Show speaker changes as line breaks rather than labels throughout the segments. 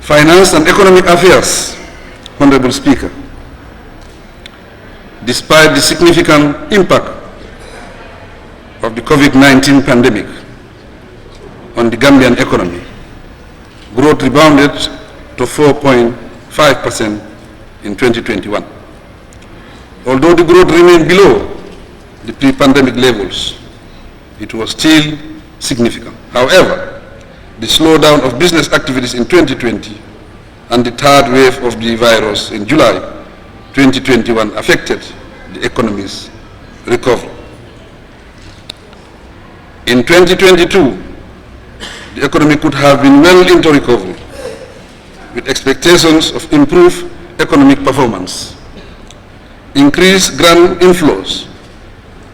Finance and Economic Affairs, Honorable Speaker. Despite the significant impact of the COVID-19 pandemic on the Gambian economy, growth rebounded to 4.5% in 2021. Although the growth remained below the pre-pandemic levels, it was still significant. However, the slowdown of business activities in 2020 and the third wave of the virus in July 2021 affected the economy's recovery. In 2022, the economy could have been well into recovery, with expectations of improved economic performance, increased grant inflows,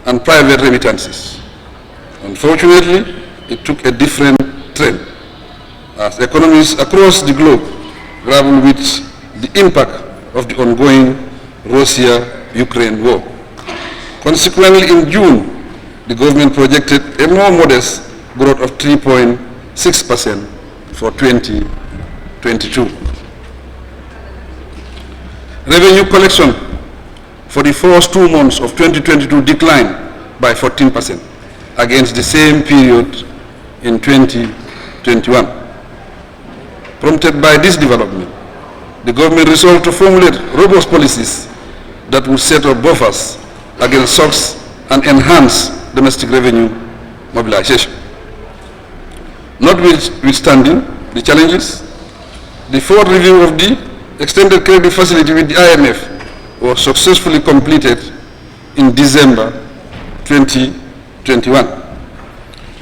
and private remittances. Unfortunately, it took a different trend as economies across the globe grapple with the impact of the ongoing Russia-Ukraine war. Consequently, in June, the government projected a more modest growth of 3.6% for 2022. Revenue collection for the first 2 months of 2022 declined by 14% against the same period in 2021. Prompted by this development, the government resolved to formulate robust policies that would set up buffers against shocks and enhance domestic revenue mobilization. Notwithstanding the challenges, the fourth review of the extended credit facility with the IMF was successfully completed in December 2021.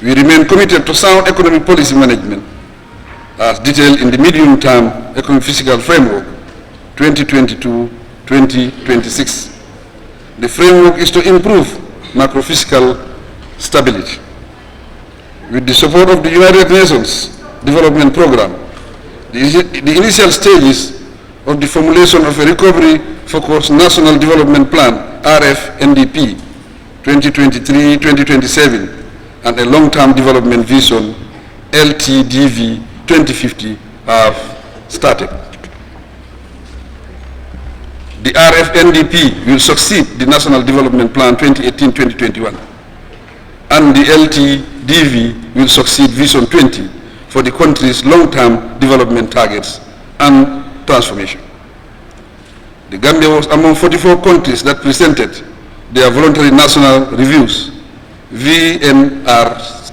We remain committed to sound economic policy management as detailed in the medium-term economic fiscal framework 2022-2026. The framework is to improve macro-fiscal stability. With the support of the United Nations Development Programme, the initial stages of the formulation of a recovery-focused National Development Plan, RFNDP 2023-2027, and a long-term development vision, LTDV 2050, have started. The RFNDP will succeed the National Development Plan 2018-2021, and the LTDV will succeed Vision 20 for the country's long-term development targets and transformation. The Gambia was among 44 countries that presented their voluntary national reviews, VNRs,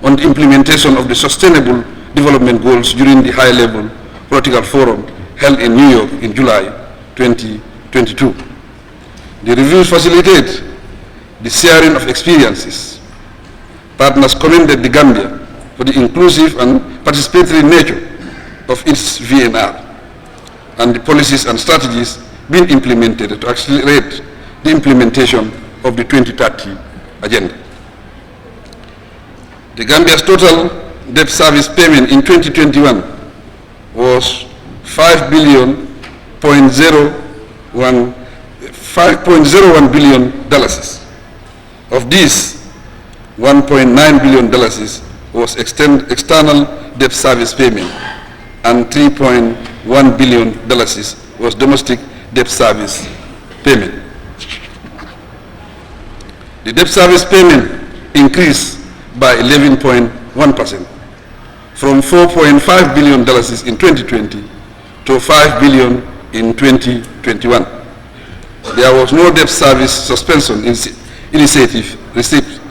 on the implementation of the Sustainable Development Goals during the high-level political forum held in New York in July 2022. The reviews facilitate the sharing of experiences. Partners commended the Gambia for the inclusive and participatory nature of its VNR and the policies and strategies being implemented to accelerate the implementation of the 2030 agenda. The Gambia's total debt service payment in 2021 was $5.01 billion. Of this, $1.9 billion was external debt service payment, and $3.1 billion was domestic debt service payment. The debt service payment increased by 11.1%, from $4.5 billion in 2020 to $5 billion in 2021. There was no debt service suspension initiative received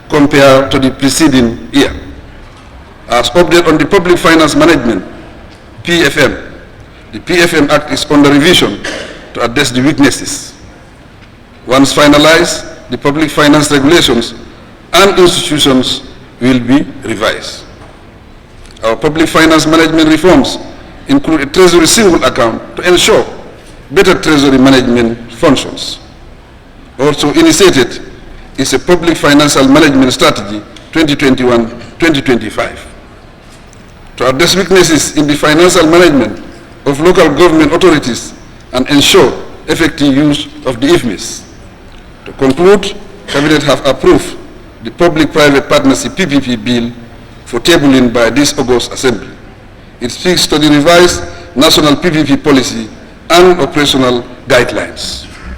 compared to the preceding year. As update on the Public Finance Management, PFM, the PFM Act is under revision to address the weaknesses. Once finalized, the public finance regulations and institutions will be revised. Our public finance management reforms include a treasury single account to ensure better treasury management functions. Also initiated is a public financial management strategy 2021-2025 to address weaknesses in the financial management of local government authorities and ensure effective use of the IFMIS. To conclude, Cabinet have approved the Public-Private Partnership PPP bill for tabling by this August Assembly. It speaks to the revised national PPP policy and operational guidelines.